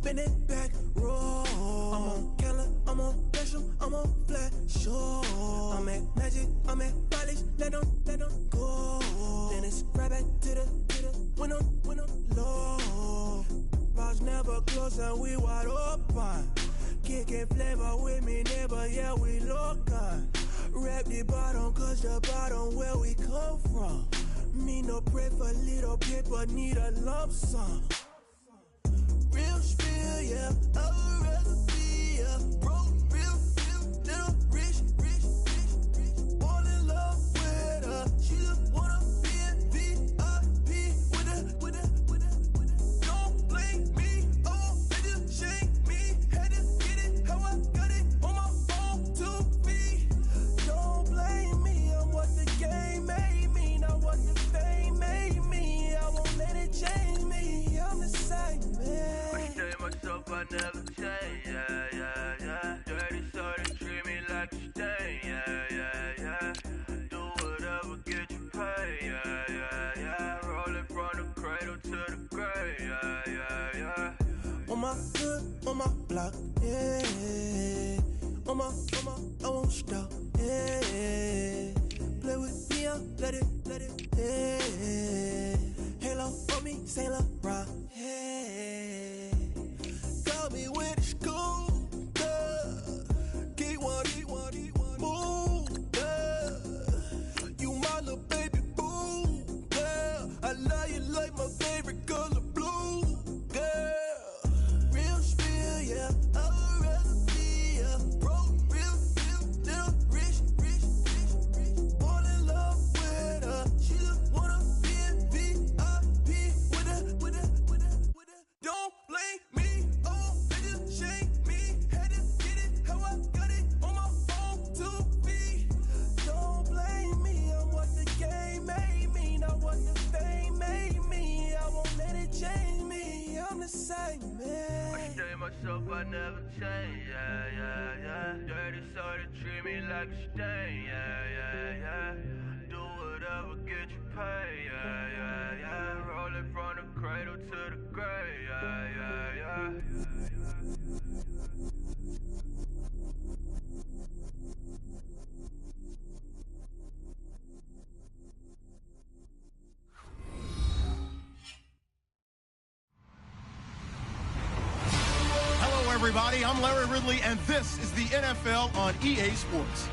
bend it back, roll. I'm on Keller, I'm on Bishop, I'm on Flat Shore. I'm at Magic, I'm at Polish, let them go. Then it's right back to the window low. Bars never close and we wide open. Kicking flavor with me, neighbor, yeah, we local. Rap the bottom, cause the bottom where we come from. Me no pray for little paper, need a lump sum. Real spill, yeah, I would rather be a broke, real, little rich. Fall in love with her, she just wanna be in VIP with her. Don't blame me, oh, they just shame me. Had to get it, how I got it, on my phone to be. Don't blame me, I'm what the game made me, not what the fame made me. I won't let it change me, I'm the same man. Myself, I never change, yeah. Dirty, so they treat me like a stain, yeah. Do whatever, get you paid, yeah. Roll it from the cradle to the grave, yeah. On my hood, on my block, yeah. On my, I won't stop, yeah. Play with me, let it, yeah. Halo on me, Saint Laurent, yeah. Got me with school, yeah. Keep one, move, yeah. You my little baby boo, yeah. I love you like my favorite color blue, girl. Real spill, yeah. I would rather be a broke, real, little rich. Fall in love with her, she just wanna be in VIP with her. Don't blame me, oh, they just shame me. Had to get it, how I got it, on my phone to be. Don't blame me, I'm what the game made me, not what the fame made me. I won't let it change me, I'm the same man. I stay myself, I never change, yeah. Dirty, so they treat me like a stain, yeah. Do whatever, get you paid, yeah. Roll it from the cradle to the grave, yeah. Hello, everybody. I'm Larry Ridley, and this is the NFL on EA Sports.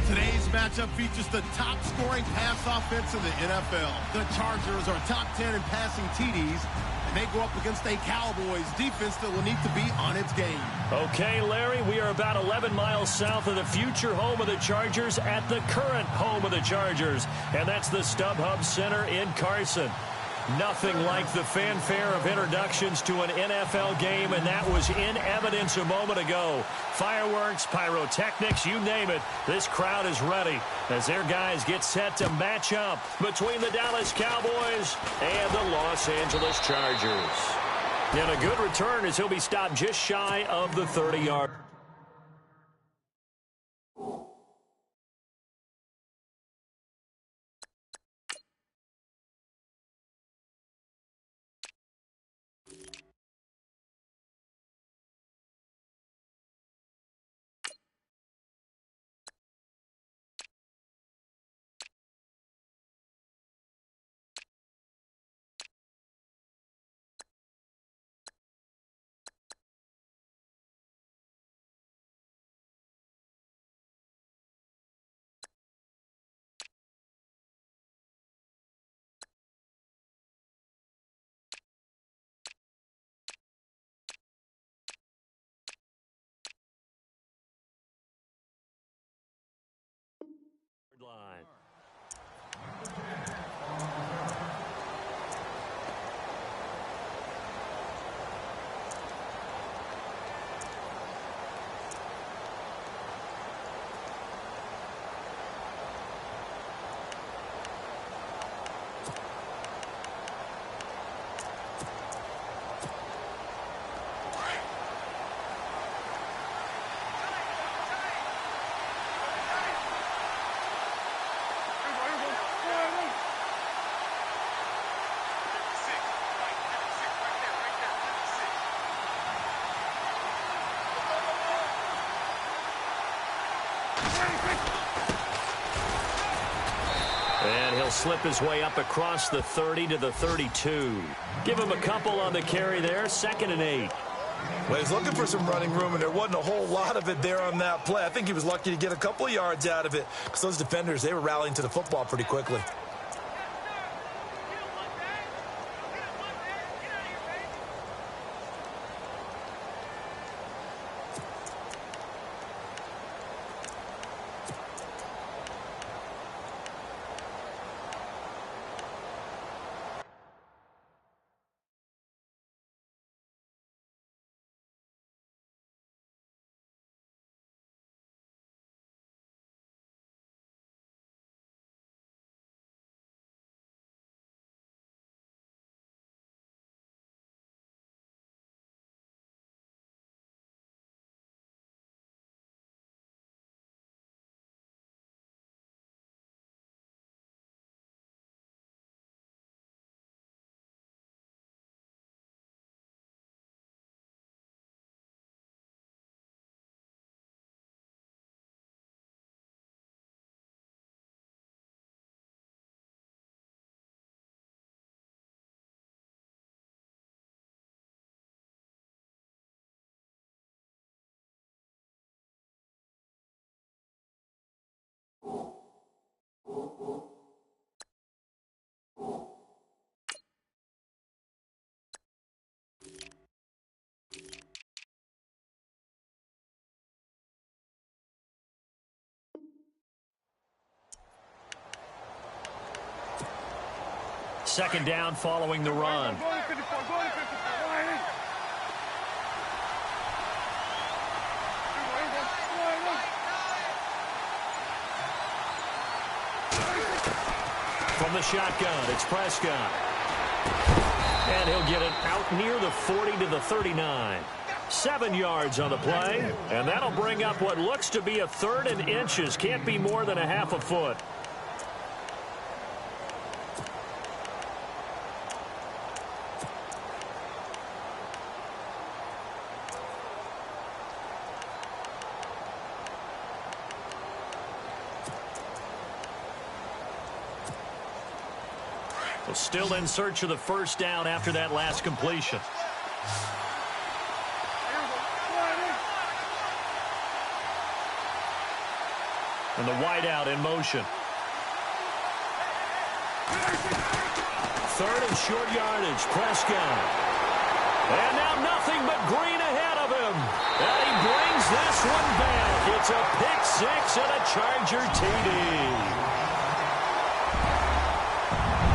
Today's matchup features the top-scoring pass offense in the NFL. The Chargers are top 10 in passing TDs, and they go up against a Cowboys defense that will need to be on its game. Okay, Larry, we are about 11 miles south of the future home of the Chargers at the current home of the Chargers, and that's the StubHub Center in Carson. Nothing like the fanfare of introductions to an NFL game, and that was in evidence a moment ago. Fireworks, pyrotechnics, you name it. This crowd is ready as their guys get set to match up between the Dallas Cowboys and the Los Angeles Chargers. And a good return as he'll be stopped just shy of the 30-yard And he'll slip his way up across the 30 to the 32. Give him a couple on the carry there, 2nd and 8. Well, he's looking for some running room, and there wasn't a whole lot of it there on that play. I think he was lucky to get a couple of yards out of it because those defenders, they were rallying to the football pretty quickly. Second down following the run. From the shotgun, it's Prescott. And he'll get it out near the 40 to the 39. 7 yards on the play, and that'll bring up what looks to be a 3rd and inches. Can't be more than a half a foot. Still in search of the first down after that last completion. And the wideout in motion. 3rd and short yardage, Prescott. And now nothing but green ahead of him. And he brings this one back. It's a pick 6 and a Charger TD.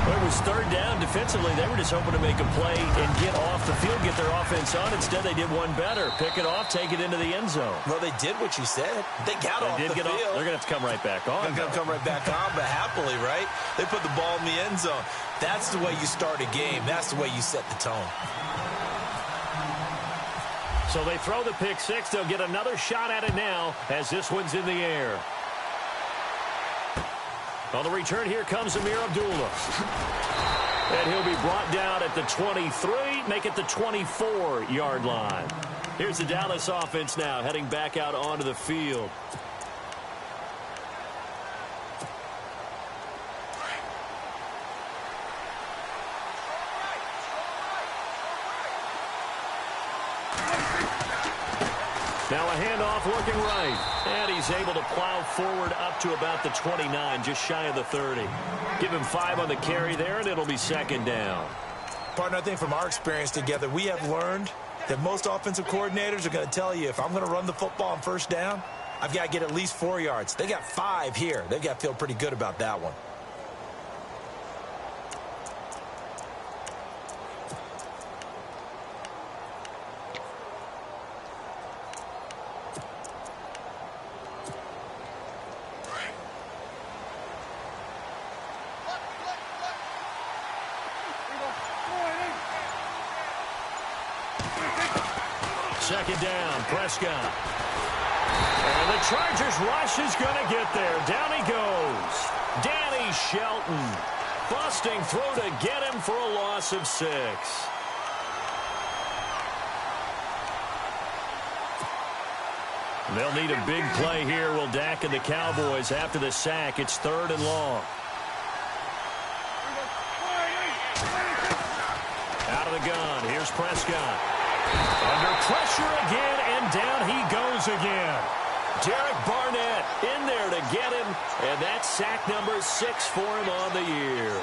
It was 3rd down. Defensively, they were just hoping to make a play and get off the field, get their offense on. Instead, they did one better. Pick it off, take it into the end zone. Well, they did what you said. They got off the field. They're going to have to come right back on. They're going to come right back on, but happily, right? They put the ball in the end zone. That's the way you start a game. That's the way you set the tone. So they throw the pick 6. They'll get another shot at it now as this one's in the air. On the return, here comes Amir Abdullah. And he'll be brought down at the 23, make it the 24-yard line. Here's the Dallas offense now, heading back out onto the field. Now a handoff looking right. And he's able to plow forward up to about the 29, just shy of the 30. Give him 5 on the carry there, and it'll be 2nd down. Partner, I think from our experience together, we have learned that most offensive coordinators are going to tell you, if I'm going to run the football on first down, I've got to get at least 4 yards. They got 5 here. They've got to feel pretty good about that one. Second down, Prescott. And the Chargers rush is going to get there. Down he goes. Danny Shelton busting through to get him for a loss of 6. They'll need a big play here. Will Dak and the Cowboys after the sack. It's 3rd and long. Out of the gun. Here's Prescott. Under pressure again, and down he goes again. Derek Barnett in there to get him, and that's sack number 6 for him on the year.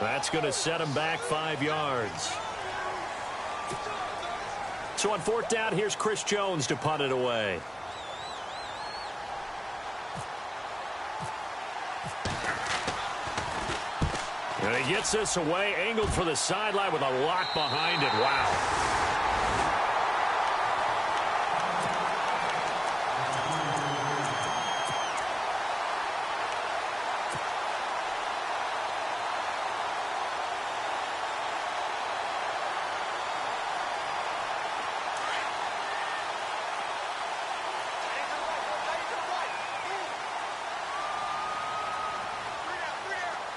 That's going to set him back 5 yards. So on 4th down, here's Chris Jones to punt it away. And he gets this away, angled for the sideline with a lot behind it. Wow.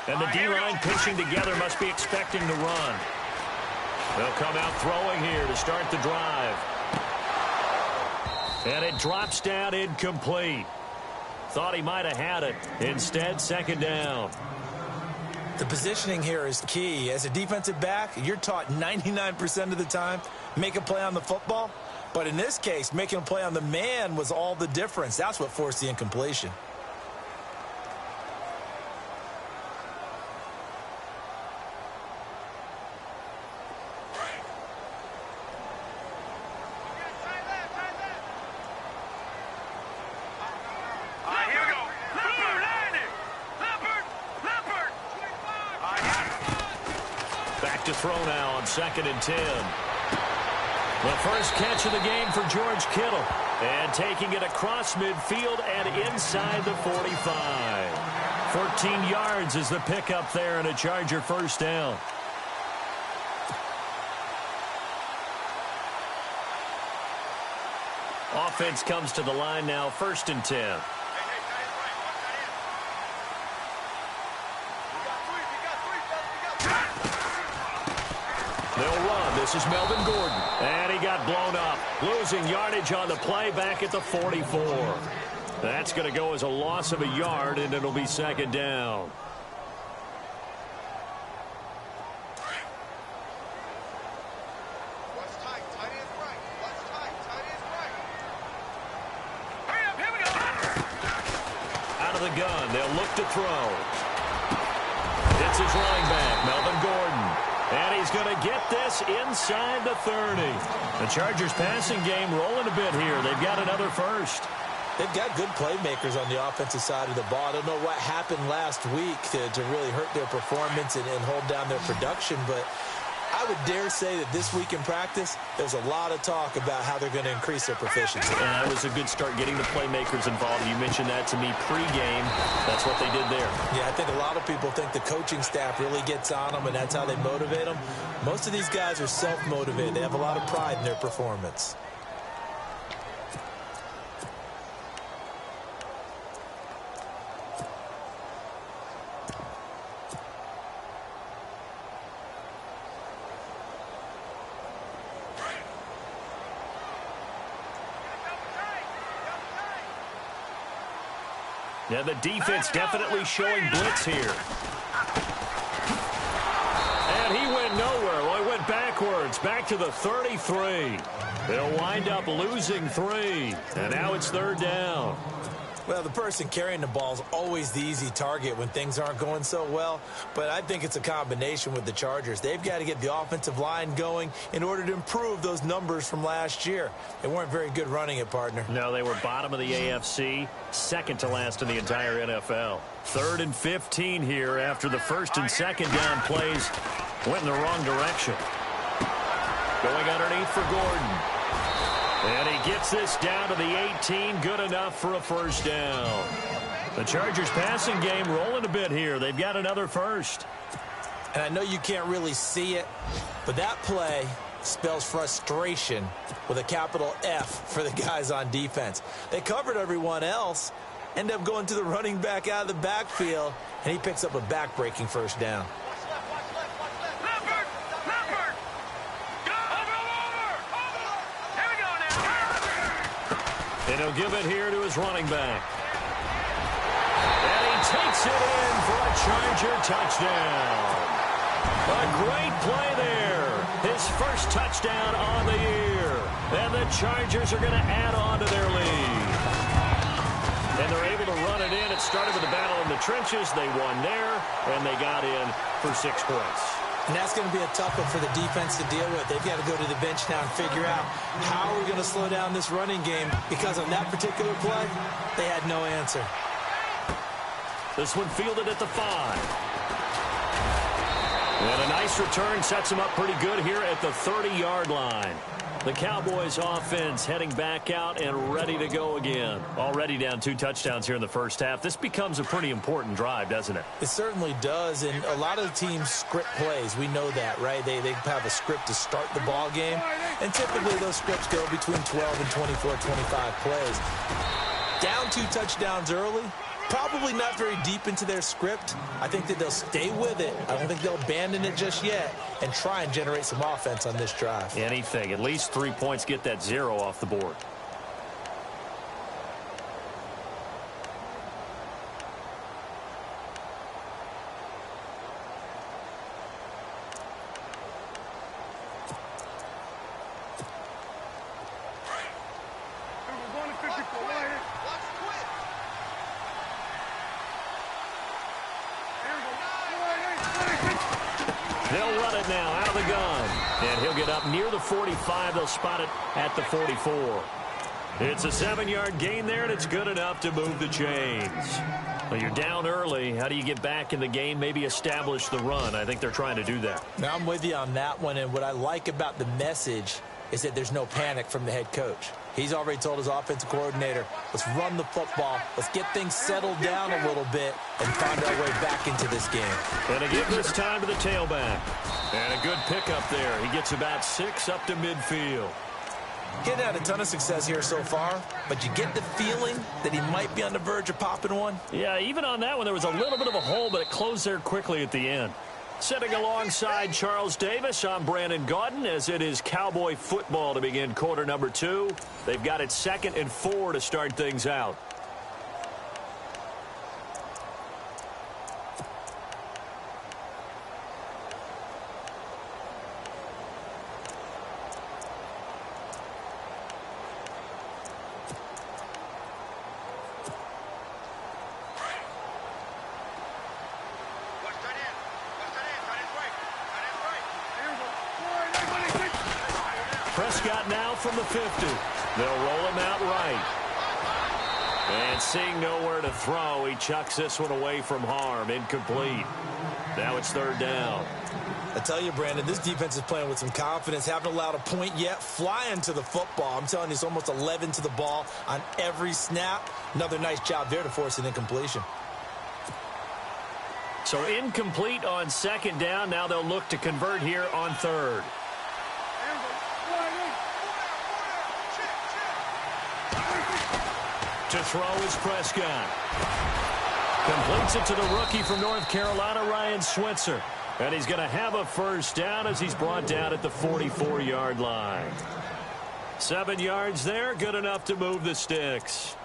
And the D-line pinching together must be expecting to run. They'll come out throwing here to start the drive. And it drops down incomplete. Thought he might have had it. Instead, 2nd down. The positioning here is key. As a defensive back, you're taught 99% of the time, make a play on the football. But in this case, making a play on the man was all the difference. That's what forced the incompletion. To throw now on 2nd and 10. The first catch of the game for George Kittle. And taking it across midfield and inside the 45. 14 yards is the pickup there and a Charger 1st down. Offense comes to the line now, 1st and 10. They'll run. This is Melvin Gordon. And he got blown up. Losing yardage on the play back at the 44. That's going to go as a loss of a yard, and it'll be 2nd down. Out of the gun. They'll look to throw. It's his running back, Melvin Gordon. And he's going to get this inside the 30. The Chargers passing game rolling a bit here. They've got another first. They've got good playmakers on the offensive side of the ball. I don't know what happened last week to really hurt their performance and hold down their production, but I would dare say that this week in practice, there's a lot of talk about how they're going to increase their proficiency. And that was a good start getting the playmakers involved. You mentioned that to me pregame. That's what they did there. Yeah, I think a lot of people think the coaching staff really gets on them, and that's how they motivate them. Most of these guys are self-motivated. They have a lot of pride in their performance. Yeah, the defense definitely showing blitz here. And he went nowhere. Well, he went backwards, back to the 33. They'll wind up losing 3. And now it's 3rd down. Well, the person carrying the ball is always the easy target when things aren't going so well, but I think it's a combination with the Chargers. They've got to get the offensive line going in order to improve those numbers from last year. They weren't very good running it, partner. No, they were bottom of the AFC, second to last in the entire NFL. 3rd and 15 here after the first and second down plays went in the wrong direction. Going underneath for Gordon. And he gets this down to the 18, good enough for a first down. The Chargers passing game rolling a bit here. They've got another first. And I know you can't really see it, but that play spells frustration with a capital F for the guys on defense. They covered everyone else, end up going to the running back out of the backfield, and he picks up a back-breaking first down. And he'll give it here to his running back. And he takes it in for a Charger touchdown. A great play there. His first touchdown on the year. And the Chargers are going to add on to their lead. And they're able to run it in. It started with a battle in the trenches. They won there, and they got in for 6 points. And that's going to be a tough one for the defense to deal with. They've got to go to the bench now and figure out how we're going to slow down this running game, because on that particular play, they had no answer. This one fielded at the 5. And a nice return sets them up pretty good here at the 30-yard line. The Cowboys offense heading back out and ready to go again. Already down 2 touchdowns here in the first half. This becomes a pretty important drive, doesn't it? It certainly does, and a lot of the teams script plays. We know that, right? They have a script to start the ball game, and typically those scripts go between 12 and 24, 25 plays. Down 2 touchdowns early, probably not very deep into their script. I think that they'll stay with it. I don't think they'll abandon it just yet and try and generate some offense on this drive. Anything. At least 3 points, get that 0 off the board. They'll run it now out of the gun. And he'll get up near the 45. They'll spot it at the 44. It's a 7-yard gain there, and it's good enough to move the chains. Well, you're down early. How do you get back in the game, maybe establish the run? I think they're trying to do that. Now, I'm with you on that one, and what I like about the message is that there's no panic from the head coach. He's already told his offensive coordinator, let's run the football, let's get things settled down a little bit and find our way back into this game. And a give this time to the tailback. And a good pickup there. He gets about 6 up to midfield. Getting had a ton of success here so far, but you get the feeling that he might be on the verge of popping one. Yeah, even on that one, there was a little bit of a hole, but it closed there quickly at the end. Sitting alongside Charles Davis, I'm Brandon Gaudin, as it is Cowboy football to begin quarter number 2. They've got it 2nd and 4 to start things out. Prescott now from the 50. They'll roll him out right. And seeing nowhere to throw, he chucks this one away from harm. Incomplete. Now it's 3rd down. I tell you, Brandon, this defense is playing with some confidence. Haven't allowed a point yet. Flying to the football. I'm telling you, it's almost 11 to the ball on every snap. Another nice job there to force an incompletion. So incomplete on 2nd down. Now they'll look to convert here on 3rd. To throw is Prescott. Completes it to the rookie from North Carolina, Ryan Switzer. And he's going to have a first down as he's brought down at the 44-yard line. 7 yards there, good enough to move the sticks.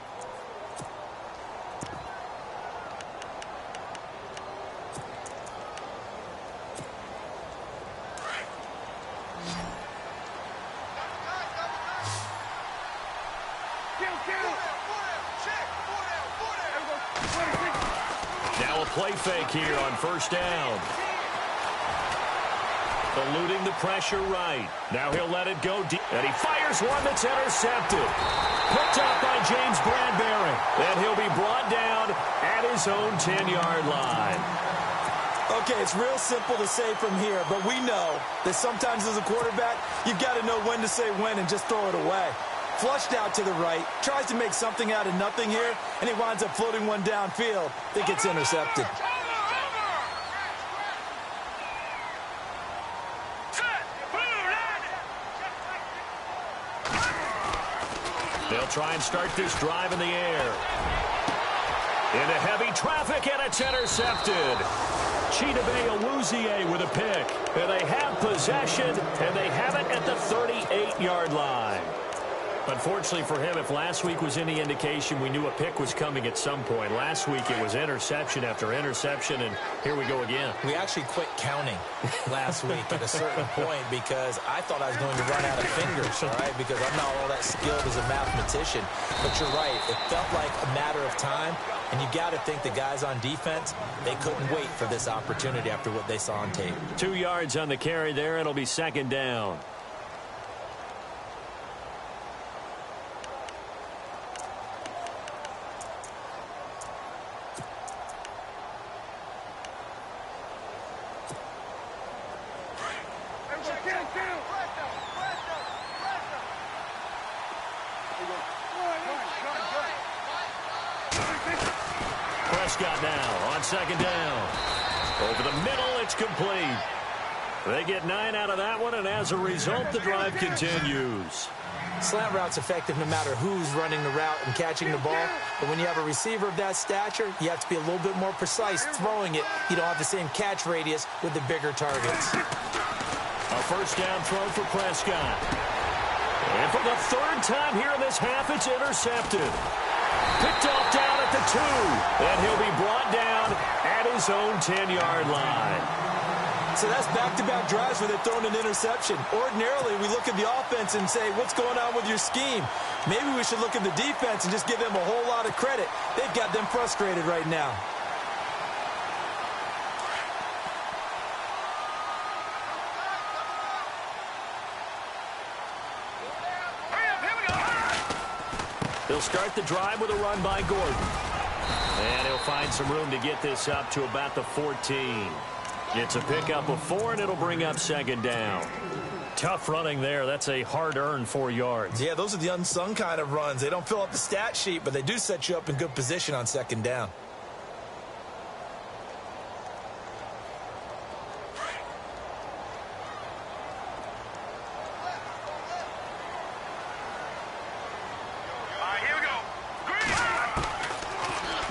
Now a play fake here on first down. Eluding the pressure right. Now he'll let it go deep. And he fires one that's intercepted. Picked up by James Bradbury. And he'll be brought down at his own 10-yard line. Okay, it's real simple to say from here, but we know that sometimes as a quarterback, you've got to know when to say when and just throw it away. Flushed out to the right, tries to make something out of nothing here, and he winds up floating one downfield that gets intercepted. They'll try and start this drive in the air. Into heavy traffic, and it's intercepted. Chidobe Awuzie with a pick. And they have possession, and they have it at the 38-yard line. Unfortunately for him, if last week was any indication, we knew a pick was coming at some point. Last week it was interception after interception, and here we go again. We actually quit counting last week at a certain point because I thought I was going to run out of fingers, all right, because I'm not all that skilled as a mathematician. But you're right. It felt like a matter of time, and you got to think the guys on defense, they couldn't wait for this opportunity after what they saw on tape. 2 yards on the carry there. It'll be second down. Prescott now on second down. Over the middle, it's complete. They get 9 out of that one, and as a result, the drive continues. Slant route's effective no matter who's running the route and catching the ball. But when you have a receiver of that stature, you have to be a little bit more precise throwing it. You don't have the same catch radius with the bigger targets. A first down throw for Prescott. And for the third time here in this half, it's intercepted. Picked off down at the 2. And he'll be brought down at his own 10-yard line. So that's back-to-back drives where they're throwing an interception. Ordinarily, we look at the offense and say, what's going on with your scheme? Maybe we should look at the defense and just give them a whole lot of credit. They've got them frustrated right now. They'll start the drive with a run by Gordon. And he'll find some room to get this up to about the 14. It's a pickup of 4, and it'll bring up second down. Tough running there. That's a hard-earned 4 yards. Yeah, those are the unsung kind of runs. They don't fill up the stat sheet, but they do set you up in good position on second down.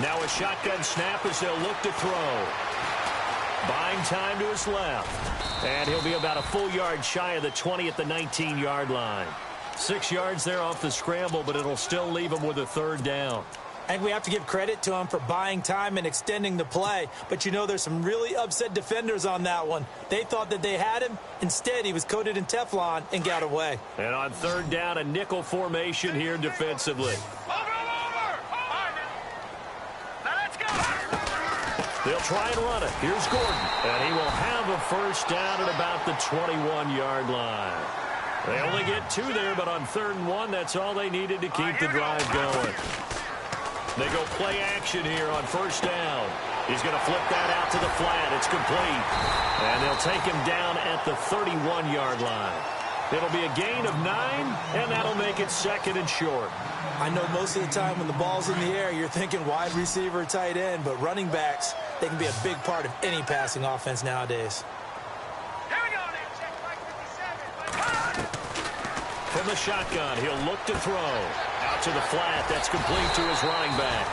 Now a shotgun snap as they'll look to throw. Buying time to his left. And he'll be about a full yard shy of the 20 at the 19-yard line. 6 yards there off the scramble, but it'll still leave him with a third down. And we have to give credit to him for buying time and extending the play. But, you know, there's some really upset defenders on that one. They thought that they had him. Instead, he was coated in Teflon and got away. And on third down, a nickel formation here defensively. They'll try and run it. Here's Gordon. And he will have a first down at about the 21-yard line. They only get 2 there, but on 3rd and 1, that's all they needed to keep the drive going. They go play action here on first down. He's going to flip that out to the flat. It's complete. And they'll take him down at the 31-yard line. It'll be a gain of 9, and that'll make it 2nd and short. I know most of the time when the ball's in the air, you're thinking wide receiver, tight end, but running backs, they can be a big part of any passing offense nowadays. From the shotgun, he'll look to throw. Out to the flat, that's complete to his running back.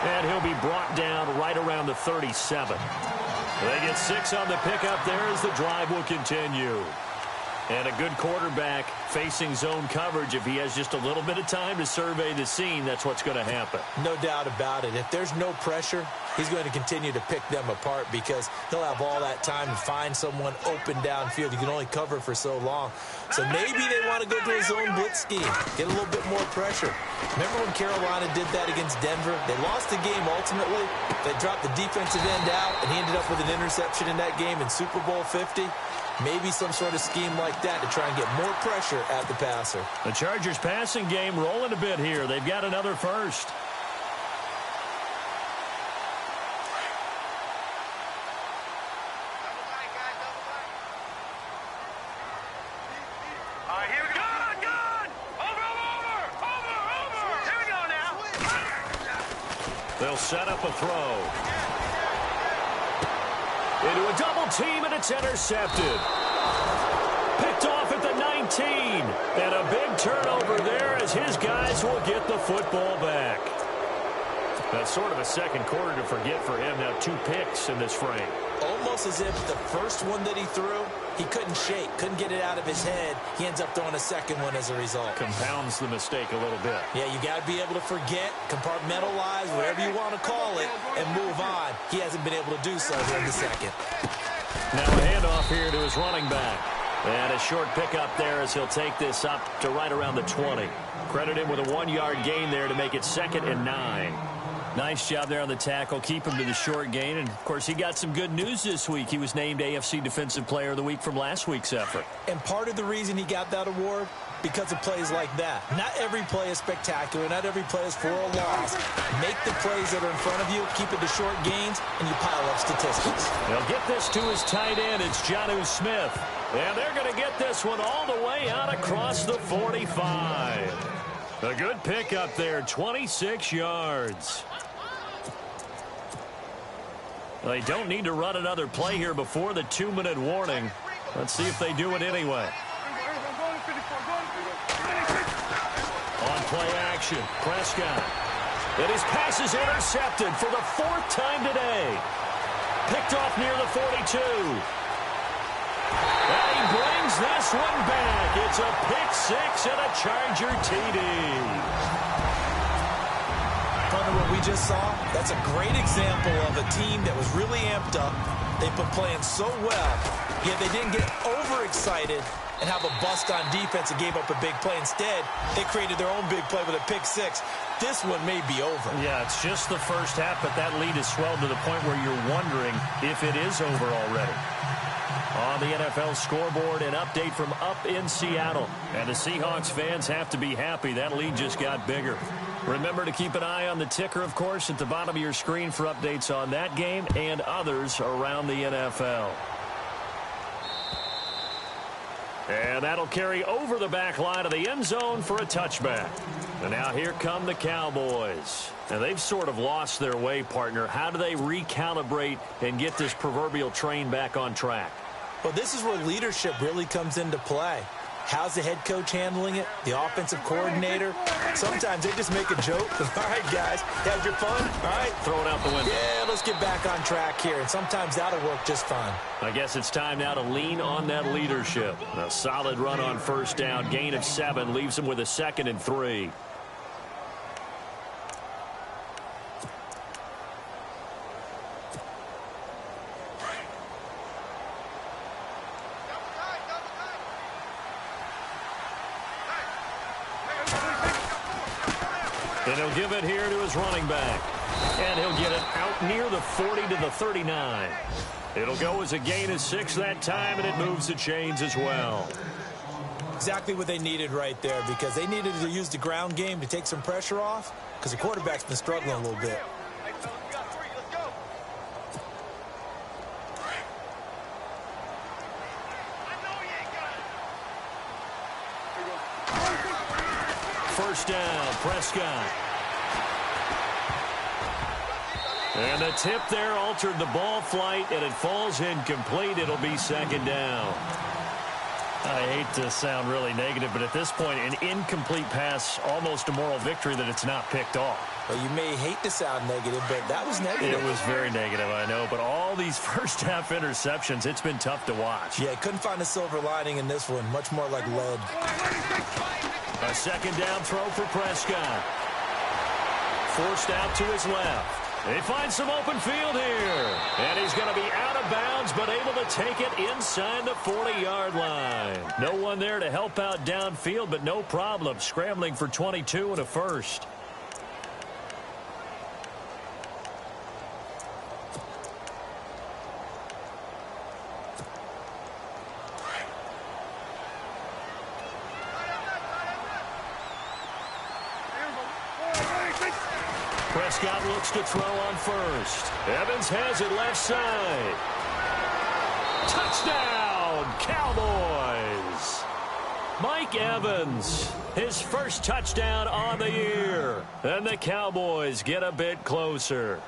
And he'll be brought down right around the 37. They get 6 on the pickup there as the drive will continue. And a good quarterback facing zone coverage, if he has just a little bit of time to survey the scene, that's what's going to happen. No doubt about it. If there's no pressure, he's going to continue to pick them apart because he'll have all that time to find someone open downfield. You can only cover for so long. So maybe they want to go to a zone blitz scheme, get a little bit more pressure. Remember when Carolina did that against Denver? They lost the game ultimately. They dropped the defensive end out, and he ended up with an interception in that game in Super Bowl 50. Maybe some sort of scheme like that to try and get more pressure at the passer. The Chargers passing game rolling a bit here. They've got another first. They'll set up a throw. Into a double team, and it's intercepted. Picked off at the 19. And a big turnover there as his guys will get the football back. That's sort of a second quarter to forget for him. Now 2 picks in this frame. Almost as if the first one that he threw, he couldn't shake, couldn't get it out of his head. He ends up throwing a second one as a result. Compounds the mistake a little bit. Yeah, you got to be able to forget, compartmentalize, whatever you want to call it, and move on. He hasn't been able to do so here in the second. Now a handoff here to his running back. And a short pickup there as he'll take this up to right around the 20. Credit him with a 1-yard gain there to make it 2nd and 9. Nice job there on the tackle. Keep him to the short gain. And, of course, he got some good news this week. He was named AFC Defensive Player of the Week from last week's effort. And part of the reason he got that award, because of plays like that. Not every play is spectacular. Not every play is for a loss. Make the plays that are in front of you, keep it to short gains, and you pile up statistics. They'll get this to his tight end. It's Jonnu Smith. And they're going to get this one all the way out across the 45. A good pickup there, 26 yards. They don't need to run another play here before the 2-minute warning. Let's see if they do it anyway. On play action, Prescott. And his pass is intercepted for the 4th time today. Picked off near the 42. And he brings this one back. It's a pick-6 and a Charger TD. Under what we just saw, that's a great example of a team that was really amped up. They've been playing so well, yet they didn't get overexcited and have a bust on defense and gave up a big play. Instead, they created their own big play with a pick-6. This one may be over. Yeah, it's just the first half, but that lead has swelled to the point where you're wondering if it is over already. On the NFL scoreboard, an update from up in Seattle. And the Seahawks fans have to be happy. That lead just got bigger. Remember to keep an eye on the ticker, of course, at the bottom of your screen for updates on that game and others around the NFL. And that'll carry over the back line of the end zone for a touchback. And now here come the Cowboys. And they've sort of lost their way, partner. How do they recalibrate and get this proverbial train back on track? Well, this is where leadership really comes into play. How's the head coach handling it? The offensive coordinator? Sometimes they just make a joke. All right, guys, had your fun? All right. Throw it out the window. Yeah, let's get back on track here. And sometimes that'll work just fine. I guess it's time now to lean on that leadership. A solid run on first down. Gain of 7 leaves them with a 2nd and 3. And he'll give it here to his running back. And he'll get it out near the 40 to the 39. It'll go as a gain of 6 that time, and it moves the chains as well. Exactly what they needed right there, because they needed to use the ground game to take some pressure off, because the quarterback's been struggling a little bit. First down, Prescott. And the tip there altered the ball flight, and it falls incomplete. It'll be 2nd down. I hate to sound really negative, but at this point, an incomplete pass, almost a moral victory that it's not picked off. Well, you may hate to sound negative, but that was negative. It was very negative, I know. But all these first-half interceptions, it's been tough to watch. Yeah, couldn't find a silver lining in this one. Much more like lead. A 2nd down throw for Prescott. Forced out to his left. He finds some open field here. And he's going to be out of bounds, but able to take it inside the 40-yard line. No one there to help out downfield, but no problem. Scrambling for 22 and a first. Prescott looks to throw on first. Evans has it left side. Touchdown, Cowboys. Mike Evans, his first touchdown on the year. And the Cowboys get a bit closer.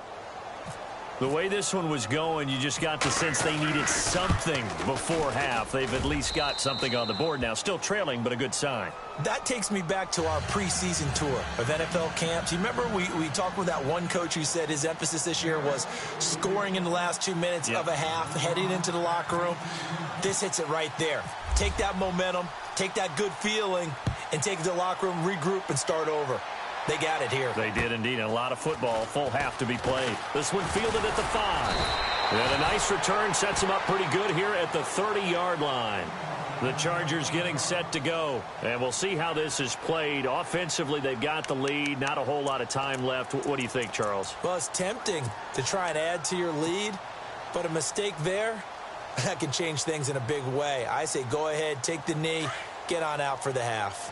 The way this one was going, you just got the sense they needed something before half. They've at least got something on the board now. Still trailing, but a good sign. That takes me back to our preseason tour of NFL camps. You remember we talked with that one coach who said his emphasis this year was scoring in the last 2 minutes of a half, heading into the locker room. This hits it right there. Take that momentum, take that good feeling, and take it to the locker room, regroup, and start over. They got it here. They did indeed. A lot of football, full half to be played. This one fielded at the 5. And a nice return sets them up pretty good here at the 30-yard line. The Chargers getting set to go. And we'll see how this is played. Offensively, they've got the lead. Not a whole lot of time left. What do you think, Charles? Well, it's tempting to try and add to your lead. But a mistake there, that can change things in a big way. I say go ahead, take the knee, get on out for the half.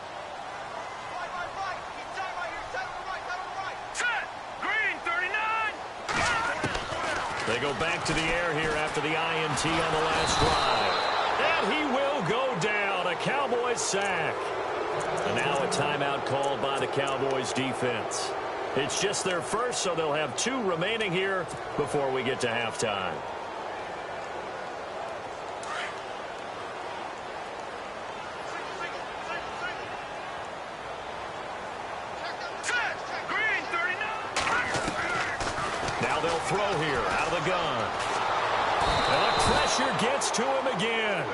They go back to the air here after the INT on the last drive. And he will go down. A Cowboys sack. And now a timeout called by the Cowboys defense. It's just their first, so they'll have 2 remaining here before we get to halftime. Now they'll throw here out of the gun. And the pressure gets to him again.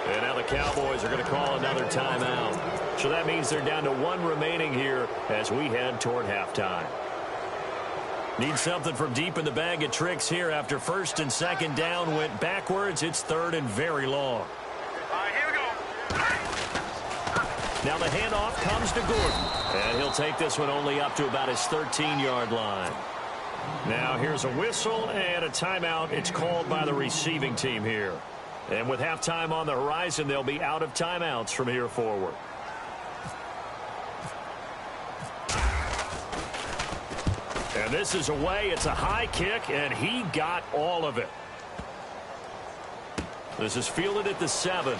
And now the Cowboys are going to call another timeout. So that means they're down to 1 remaining here as we head toward halftime. Need something from deep in the bag of tricks here after first and second down went backwards. It's third and very long. All right, here we go. Now the handoff comes to Gordon. And he'll take this one only up to about his 13-yard line. Now here's a whistle and a timeout. It's called by the receiving team here. And with halftime on the horizon, they'll be out of timeouts from here forward. And this is away. It's a high kick, and he got all of it. This is fielded at the 7.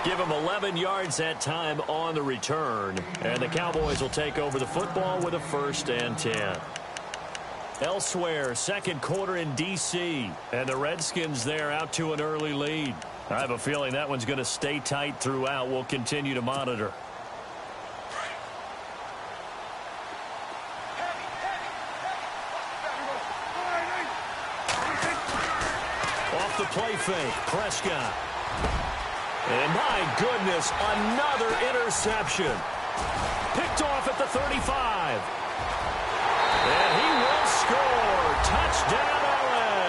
Give him 11 yards that time on the return. And the Cowboys will take over the football with a 1st and 10. Elsewhere, second quarter in D.C. And the Redskins there out to an early lead. I have a feeling that one's going to stay tight throughout. We'll continue to monitor. Off the play fake, Prescott. And my goodness, another interception. Picked off at the 35. And he will score. Touchdown, LA.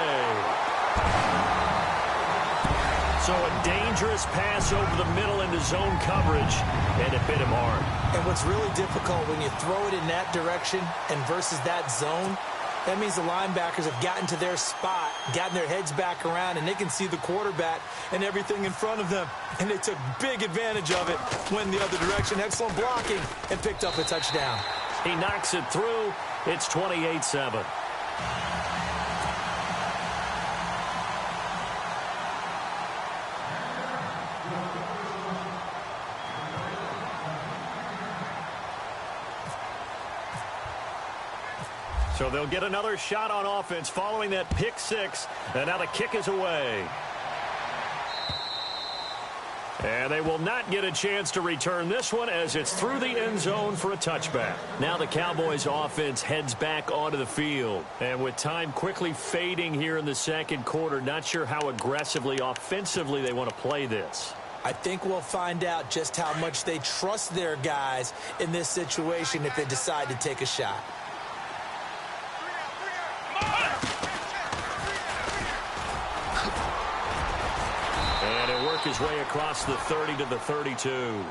So a dangerous pass over the middle into zone coverage, and it hit him hard. And what's really difficult when you throw it in that direction and versus that zone, that means the linebackers have gotten to their spot, gotten their heads back around, and they can see the quarterback and everything in front of them. And they took big advantage of it, went the other direction. Excellent blocking, and picked up a touchdown. He knocks it through. It's 28-7. So they'll get another shot on offense following that pick 6. And now the kick is away. And they will not get a chance to return this one as it's through the end zone for a touchback. Now the Cowboys offense heads back onto the field. And with time quickly fading here in the second quarter, not sure how aggressively, offensively they want to play this. I think we'll find out just how much they trust their guys in this situation if they decide to take a shot. And he'll work his way across the 30 to the 32.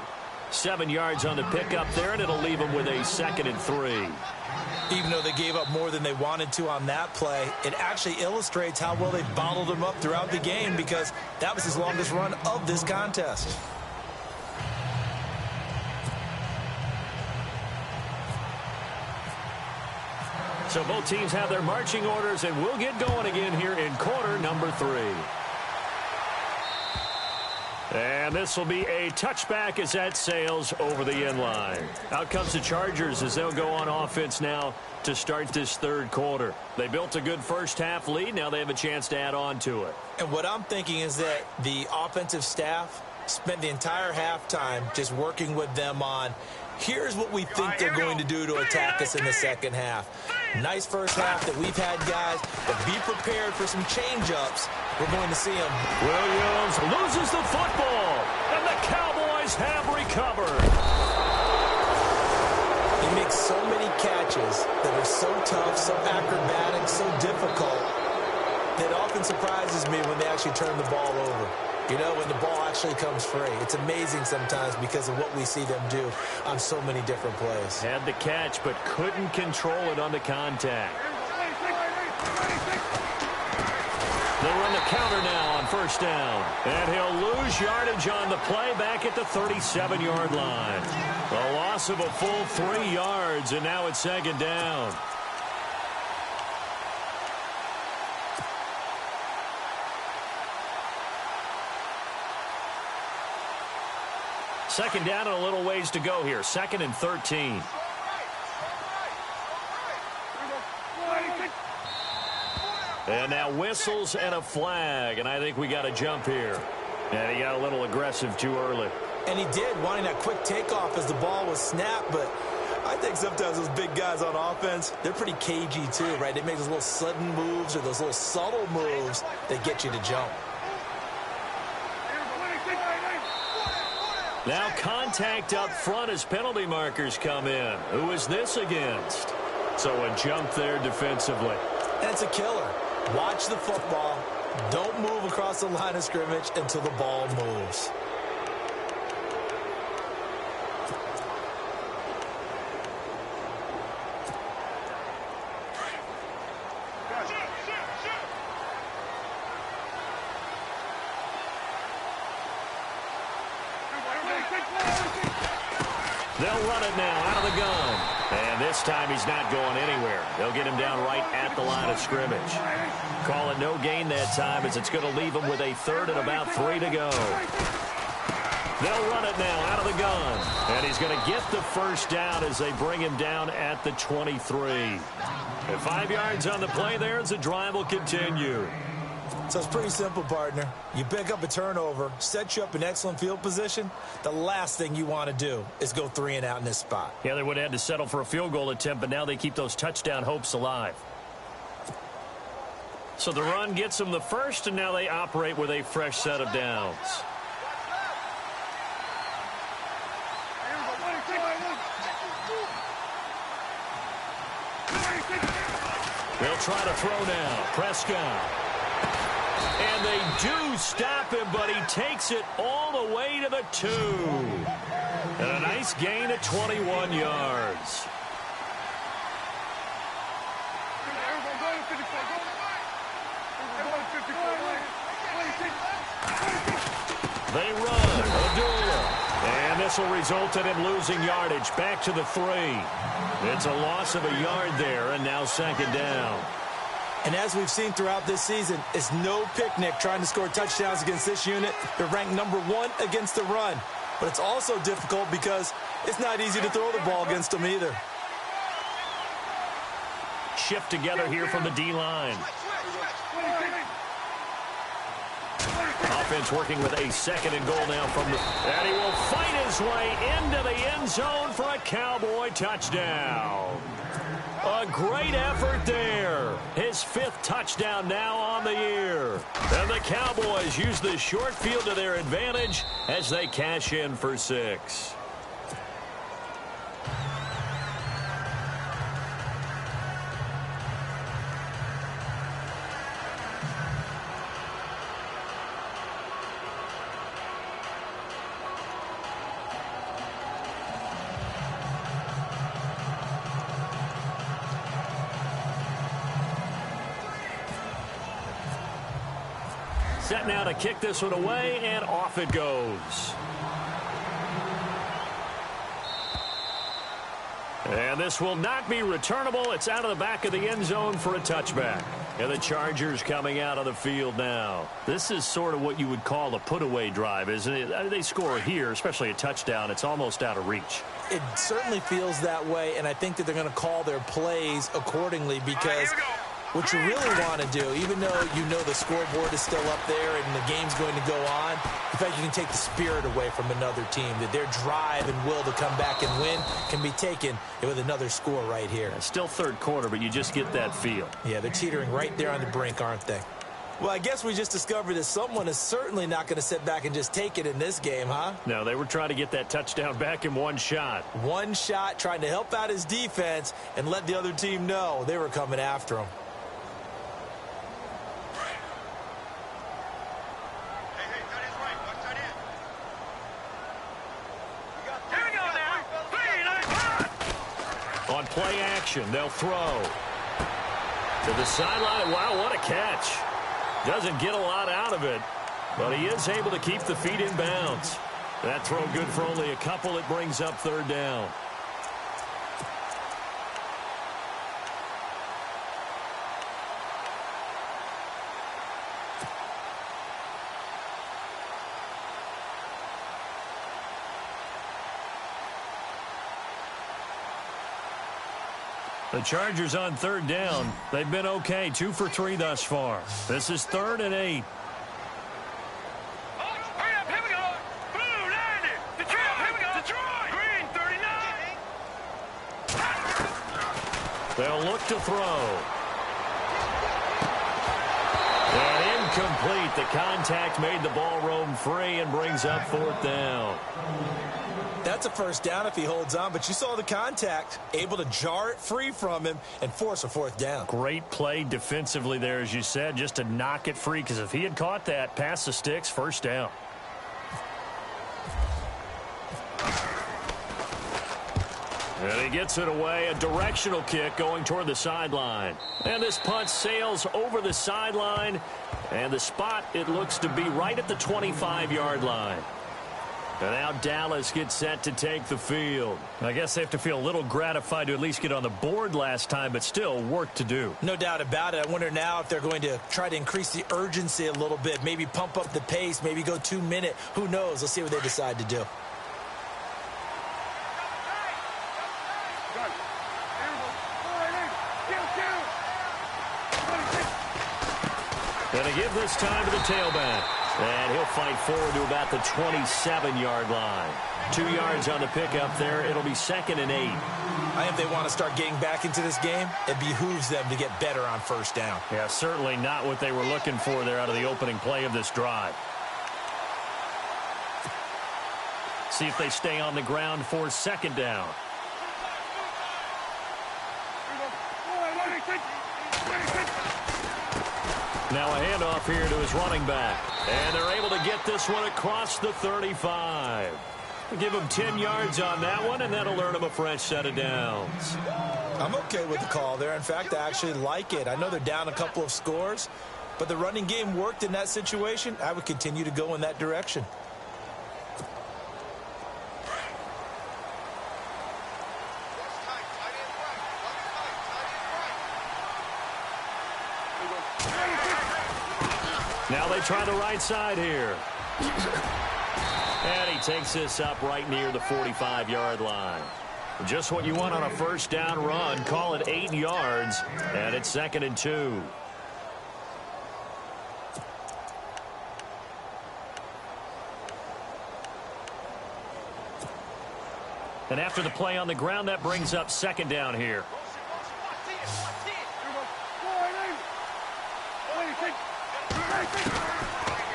7 yards on the pickup there, and it'll leave him with a 2nd and 3. Even though they gave up more than they wanted to on that play, it actually illustrates how well they bottled him up throughout the game because that was his longest run of this contest. So both teams have their marching orders, and we'll get going again here in quarter number 3. And this will be a touchback as that sails over the end line. Out comes the Chargers as they'll go on offense now to start this third quarter. They built a good first half lead. Now they have a chance to add on to it. And what I'm thinking is that the offensive staff spent the entire halftime just working with them on, here's what we think they're going to do to attack us in the second half. Nice first half that we've had, guys, but be prepared for some change-ups. We're going to see them. Williams loses the football, and the Cowboys have recovered. He makes so many catches that are so tough, so acrobatic, so difficult, that often surprises me when they actually turn the ball over. You know, when the ball actually comes free. It's amazing sometimes because of what we see them do on so many different plays. Had the catch, but couldn't control it on the contact. They run the counter now on first down. And he'll lose yardage on the play back at the 37-yard line. A loss of a full 3 yards, and now it's second down. Second down and a little ways to go here. 2nd and 13. And now whistles and a flag, and I think we got a jump here. And he got a little aggressive too early. And he did, wanting that quick takeoff as the ball was snapped, but I think sometimes those big guys on offense, they're pretty cagey too, right? They make those little sudden moves or those little subtle moves that get you to jump. Now contact up front as penalty markers come in. Who is this against? So a jump there defensively. And it's a killer. Watch the football. Don't move across the line of scrimmage until the ball moves. They'll run it now out of the gun. And this time he's not going anywhere. They'll get him down right at the line of scrimmage. Call it no gain that time as it's going to leave him with a 3rd and about 3 to go. They'll run it now out of the gun. And he's going to get the first down as they bring him down at the 23. And 5 yards on the play there as the drive will continue. So it's pretty simple, partner. You pick up a turnover, set you up in excellent field position. The last thing you want to do is go 3 and out in this spot. Yeah, they would have had to settle for a field goal attempt, but now they keep those touchdown hopes alive. So the run gets them the first, and now they operate with a fresh set of downs. They'll try to throw now. Prescott. And they do stop him, but he takes it all the way to the 2. And a nice gain of 21 yards. They run. Abdullah. And this will result in him losing yardage back to the 3. It's a loss of a yard there, and now second down. And as we've seen throughout this season, it's no picnic trying to score touchdowns against this unit. They're ranked number 1 against the run. But it's also difficult because it's not easy to throw the ball against them either. Shift together here from the D-line. Offense working with a 2nd and goal now from the... And he will fight his way into the end zone for a Cowboy touchdown. A great effort there. His 5th touchdown now on the year. And the Cowboys use the short field to their advantage as they cash in for 6. Set now to kick this one away, and off it goes. And this will not be returnable. It's out of the back of the end zone for a touchback. And the Chargers coming out of the field now. This is sort of what you would call a put-away drive, isn't it? They score here, especially a touchdown. It's almost out of reach. It certainly feels that way, and I think that they're going to call their plays accordingly because what you really want to do, even though you know the scoreboard is still up there and the game's going to go on, in fact, you can take the spirit away from another team, that their drive and will to come back and win can be taken with another score right here. Still third quarter, but you just get that feel. Yeah, they're teetering right there on the brink, aren't they? Well, I guess we just discovered that someone is certainly not going to sit back and just take it in this game, huh? No, they were trying to get that touchdown back in one shot. One shot, trying to help out his defense and let the other team know they were coming after him. On play action, they'll throw. To the sideline. Wow, what a catch. Doesn't get a lot out of it, but he is able to keep the feet in bounds. That throw good for only a couple. It brings up 3rd down. The Chargers on 3rd down. They've been okay, 2 for 3 thus far. This is 3rd and 8. Hurry up, here we go. Blue, 90. Detroit, here we go. Detroit. Green, 39. They'll look to throw. And incomplete. The contact made the ball roam free and brings up 4th down. That's a 1st down if he holds on, but you saw the contact, able to jar it free from him and force a 4th down. Great play defensively there, as you said, just to knock it free, because if he had caught that, past the sticks, 1st down. And he gets it away, a directional kick going toward the sideline. And this punt sails over the sideline, and the spot, it looks to be right at the 25-yard line. And now Dallas gets set to take the field. I guess they have to feel a little gratified to at least get on the board last time, but still work to do. No doubt about it. I wonder now if they're going to try to increase the urgency a little bit, maybe pump up the pace, maybe go 2-minute. Who knows? Let's see what they decide to do. Going to give this time to the tailback. And he'll fight forward to about the 27-yard line. 2 yards on the pickup there. It'll be 2nd and 8. I think they want to start getting back into this game. It behooves them to get better on 1st down. Yeah, certainly not what they were looking for there out of the opening play of this drive. See if they stay on the ground for 2nd down. Now a handoff here to his running back. And they're able to get this one across the 35. Give him 10 yards on that one, and that'll earn him a fresh set of downs. I'm okay with the call there. In fact, I actually like it. I know they're down a couple of scores, but the running game worked in that situation. I would continue to go in that direction. Now they try the right side here. And he takes this up right near the 45-yard line. Just what you want on a 1st down run. Call it 8 yards, and it's 2nd and 2. And after the play on the ground, that brings up 2nd down here.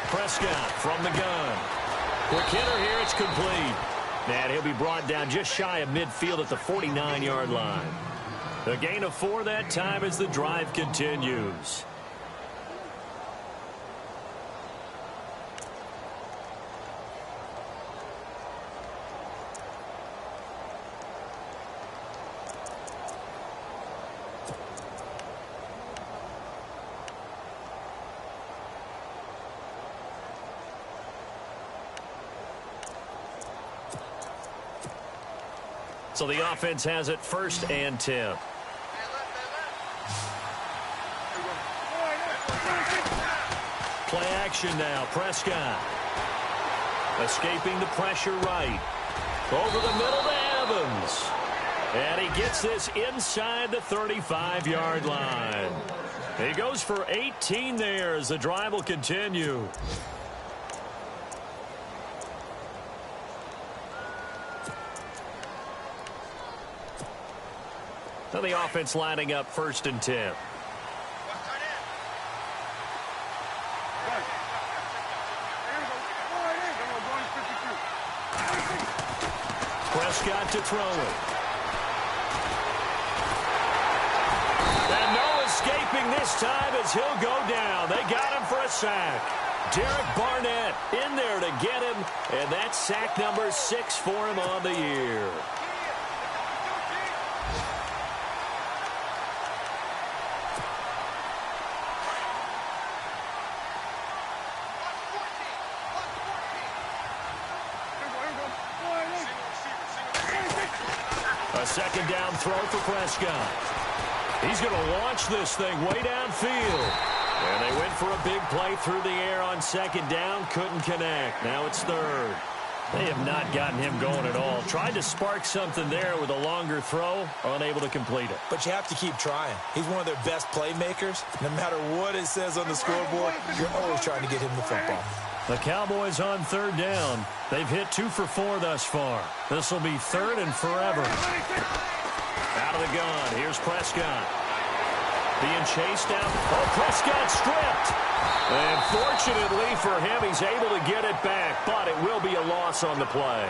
Prescott from the gun. Quick hitter here. It's complete. And he'll be brought down just shy of midfield at the 49-yard line. A gain of 4 that time as the drive continues. So the offense has it 1st and 10. Play action now. Prescott escaping the pressure right. Over the middle to Evans. And he gets this inside the 35-yard line. He goes for 18 there as the drive will continue. So the offense lining up 1st and 10. Prescott to throw it. And no escaping this time as he'll go down. They got him for a sack. Derek Barnett in there to get him, and that's sack number 6 for him on the year. A 2nd down throw for Prescott. He's going to launch this thing way downfield. And they went for a big play through the air on 2nd down. Couldn't connect. Now it's 3rd. They have not gotten him going at all. Tried to spark something there with a longer throw. Unable to complete it. But you have to keep trying. He's one of their best playmakers. No matter what it says on the scoreboard, you're always trying to get him the football. The Cowboys on 3rd down. They've hit 2 for 4 thus far. This will be 3rd and forever. Out of the gun. Here's Prescott. Being chased out. Oh, Prescott stripped. And fortunately for him, he's able to get it back. But it will be a loss on the play.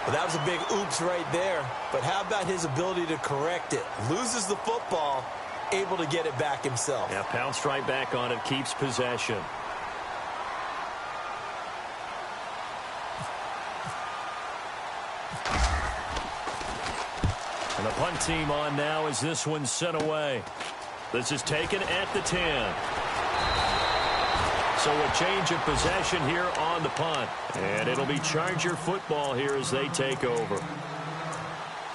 Well, that was a big oops right there. But how about his ability to correct it? Loses the football, able to get it back himself. Yeah, pounced right back on it. Keeps possession. And the punt team on now as this one's sent away. This is taken at the 10. So a change of possession here on the punt. And it'll be Charger football here as they take over.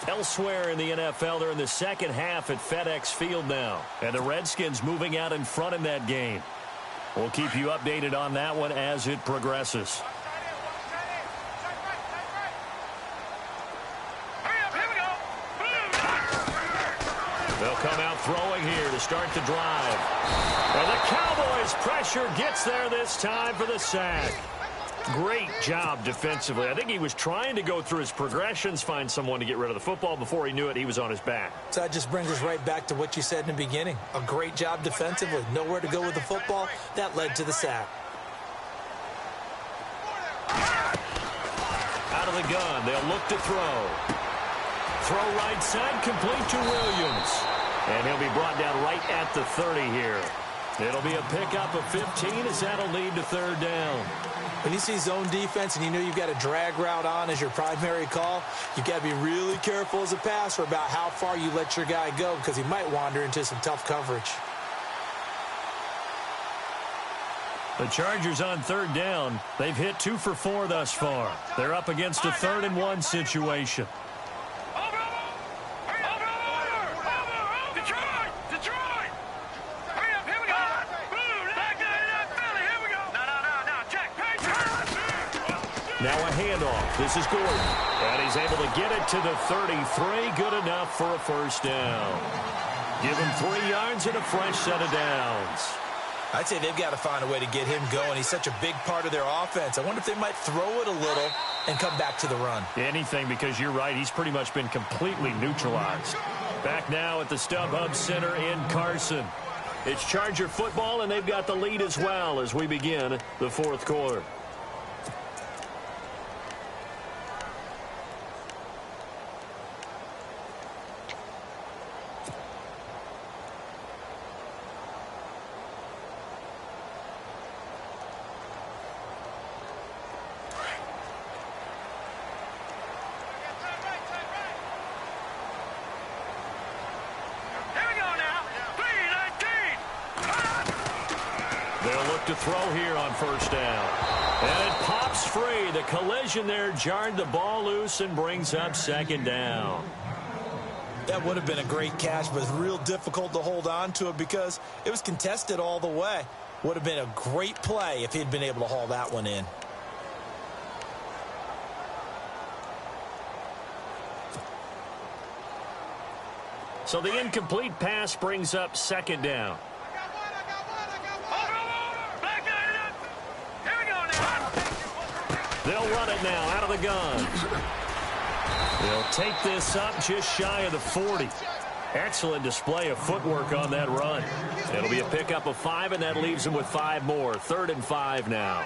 Elsewhere in the NFL, they're in the 2nd half at FedEx Field now. And the Redskins moving out in front in that game. We'll keep you updated on that one as it progresses. They'll come out throwing here to start the drive. And the Cowboys' pressure gets there this time for the sack. Great job defensively. I think he was trying to go through his progressions, find someone to get rid of the football. Before he knew it, he was on his back. So that just brings us right back to what you said in the beginning. A great job defensively. Nowhere to go with the football. That led to the sack. Out of the gun, they'll look to throw. Throw right side, complete to Williams. And he'll be brought down right at the 30 here. It'll be a pickup of 15 as that'll lead to 3rd down. When you see zone defense and you know you've got a drag route on as your primary call, you've got to be really careful as a passer about how far you let your guy go because he might wander into some tough coverage. The Chargers on 3rd down. They've hit 2 for 4 thus far. They're up against a 3rd and 1 situation. Now a handoff. This is Gordon. And he's able to get it to the 33. Good enough for a 1st down. Give him 3 yards and a fresh set of downs. I'd say they've got to find a way to get him going. He's such a big part of their offense. I wonder if they might throw it a little and come back to the run. Anything, because you're right. He's pretty much been completely neutralized. Back now at the StubHub Center in Carson. It's Charger football, and they've got the lead as well as we begin the fourth quarter. To throw here on first down. And it pops free. The collision there jarred the ball loose and brings up second down. That would have been a great catch, but it's real difficult to hold on to it because it was contested all the way. Would have been a great play if he'd been able to haul that one in. So the incomplete pass brings up second down. They'll run it now out of the gun. They'll take this up just shy of the 40. Excellent display of footwork on that run. It'll be a pickup of 5, and that leaves them with 5 more. 3rd and 5 now.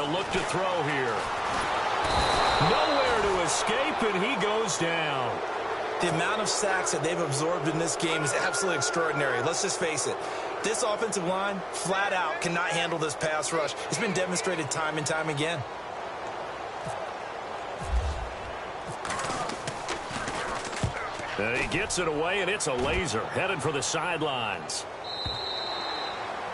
Look to throw here. Nowhere to escape, and he goes down. The amount of sacks that they've absorbed in this game is absolutely extraordinary. Let's just face it. This offensive line, flat out, cannot handle this pass rush. It's been demonstrated time and time again. And he gets it away, and it's a laser headed for the sidelines.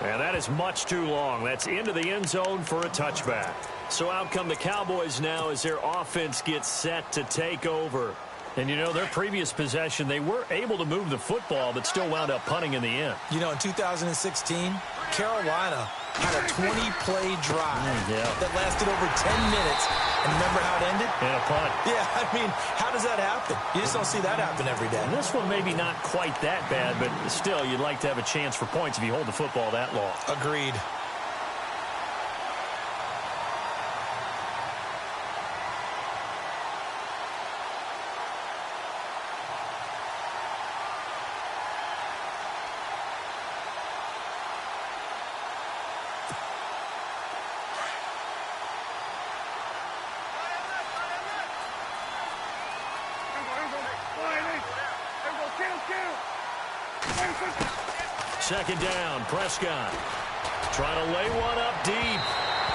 And that is much too long. That's into the end zone for a touchback. So out come the Cowboys now as their offense gets set to take over. And, you know, their previous possession, they were able to move the football but still wound up punting in the end. You know, in 2016, Carolina had a 20-play drive that lasted over 10 minutes. And remember how it ended? And a punt. Yeah, I mean, how does that happen? You just don't see that happen every day. And this one maybe not quite that bad, but still, you'd like to have a chance for points if you hold the football that long. Agreed. Second down, Prescott trying to lay one up deep.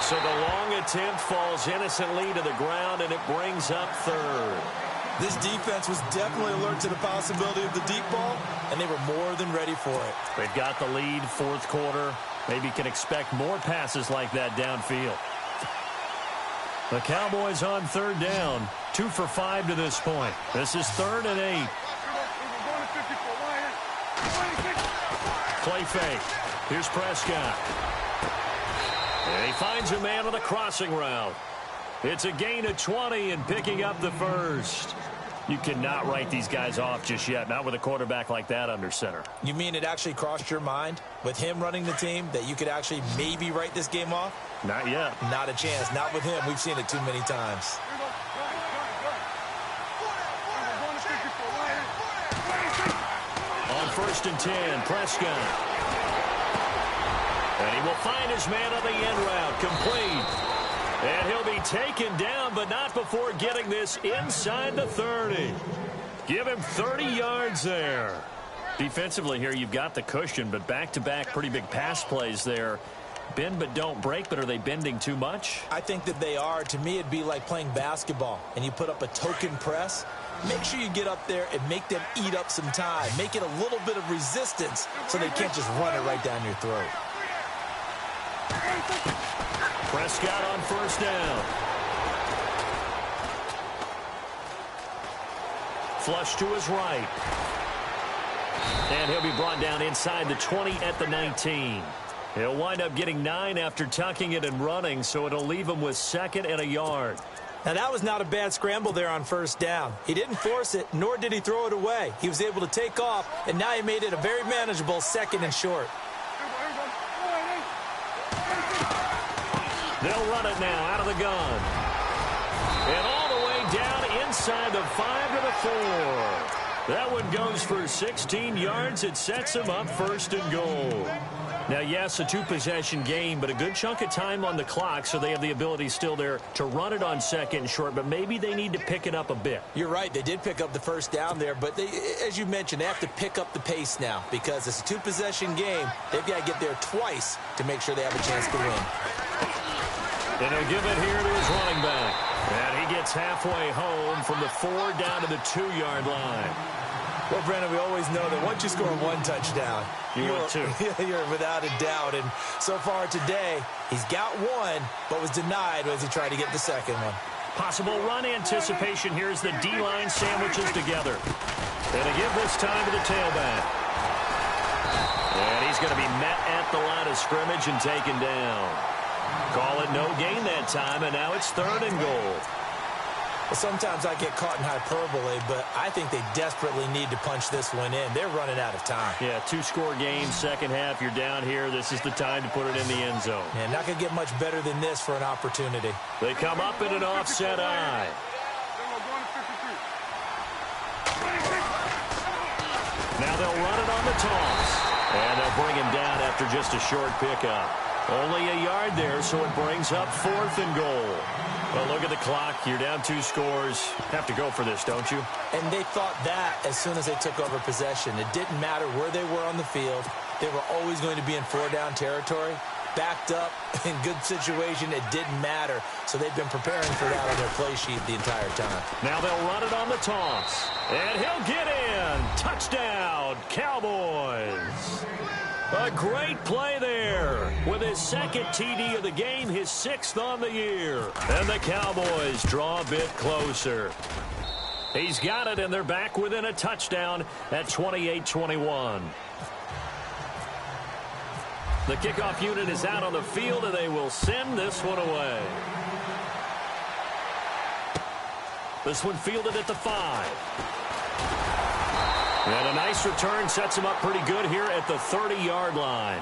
So the long attempt falls innocently to the ground, and it brings up 3rd. This defense was definitely alert to the possibility of the deep ball, and they were more than ready for it. They've got the lead, 4th quarter. Maybe can expect more passes like that downfield. The Cowboys on 3rd down, 2 for 5 to this point. This is 3rd and 8. Play fake. Here's Prescott. And he finds a man on the crossing route. It's a gain of 20 and picking up the 1st. You cannot write these guys off just yet, not with a quarterback like that under center. You mean it actually crossed your mind with him running the team that you could actually maybe write this game off? Not yet. Not a chance. Not with him. We've seen it too many times. On 1st and 10, Prescott. And he will find his man on the end route, complete. And he'll be taken down, but not before getting this inside the 30. Give him 30 yards there. Defensively here, you've got the cushion, but back-to-back pretty big pass plays there. Bend but don't break, but are they bending too much? I think that they are. To me, it'd be like playing basketball, and you put up a token press. Make sure you get up there and make them eat up some time. Make it a little bit of resistance so they can't just run it right down your throat. Prescott on 1st down. Flush to his right. And he'll be brought down inside the 20 at the 19. He'll wind up getting 9 after tucking it and running, so it'll leave him with 2nd and a yard. Now, that was not a bad scramble there on first down. He didn't force it, nor did he throw it away. He was able to take off, and now he made it a very manageable 2nd and short. They'll run it now out of the gun. And all the way down inside the 5 to the 4. That one goes for 16 yards. It sets him up 1st and goal. Now, yes, a 2-possession game, but a good chunk of time on the clock, so they have the ability still there to run it on 2nd and short, but maybe they need to pick it up a bit. You're right. They did pick up the first down there, but they, as you mentioned, they have to pick up the pace now because it's a 2-possession game. They've got to get there twice to make sure they have a chance to win. And he'll give it here to his running back. And he gets halfway home from the 4 down to the 2-yard line. Well, Brandon, we always know that once you score 1 touchdown, you're without a doubt. And so far today, he's got 1, but was denied as he tried to get the 2nd one. Possible run anticipation here as the D-line sandwiches together. And they give this time to the tailback. And he's going to be met at the line of scrimmage and taken down. Call it no gain that time, and now it's 3rd and goal. Well, sometimes I get caught in hyperbole, but I think they desperately need to punch this one in. They're running out of time. Yeah, 2-score game, second half. You're down here. This is the time to put it in the end zone. Yeah, not going to get much better than this for an opportunity. They come up in an offset eye. Now they'll run it on the toss. And they'll bring him down after just a short pickup. Only a yard there, so it brings up 4th and goal. Well, look at the clock. You're down 2 scores. Have to go for this, don't you? And they thought that as soon as they took over possession. It didn't matter where they were on the field. They were always going to be in 4-down territory. Backed up, in good situation, it didn't matter. So they've been preparing for that on their play sheet the entire time. Now they'll run it on the toss. And he'll get in. Touchdown, Cowboys. A great play there with his 2nd TD of the game, his 6th on the year. And the Cowboys draw a bit closer. He's got it, and they're back within a touchdown at 28-21. The kickoff unit is out on the field, and they will send this one away. This one fielded at the 5. And a nice return sets him up pretty good here at the 30-yard line.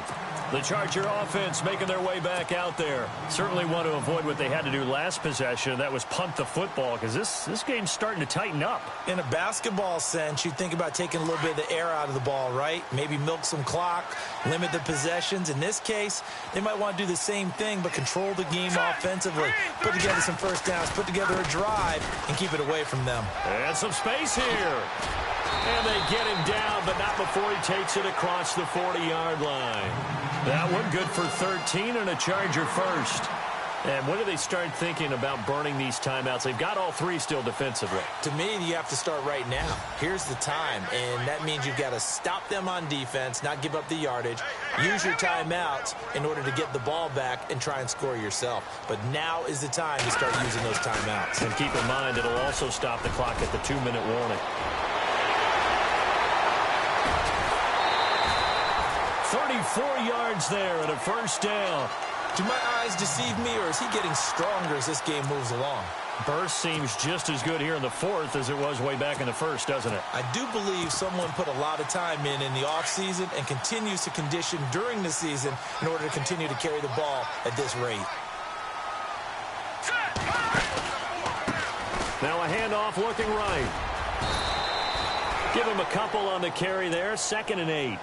The Charger offense making their way back out there. Certainly want to avoid what they had to do last possession. That was punt the football, because this game's starting to tighten up. In a basketball sense, you think about taking a little bit of the air out of the ball, right? Maybe milk some clock, limit the possessions. In this case, they might want to do the same thing, but control the game offensively. Put together some first downs, put together a drive, and keep it away from them. And some space here. And they get him down, but not before he takes it across the 40-yard line. That one good for 13 and a Charger first. And when do they start thinking about burning these timeouts? They've got all 3 still defensively. To me, you have to start right now. Here's the time, and that means you've got to stop them on defense, not give up the yardage, use your timeouts in order to get the ball back and try and score yourself. But now is the time to start using those timeouts. And keep in mind, it'll also stop the clock at the 2-minute warning. 34 yards there and a first down. Do my eyes deceive me, or is he getting stronger as this game moves along? Burst seems just as good here in the 4th as it was way back in the 1st, doesn't it? I do believe someone put a lot of time in the offseason and continues to condition during the season in order to continue to carry the ball at this rate. Now a handoff looking right. Give him a couple on the carry there. 2nd and 8.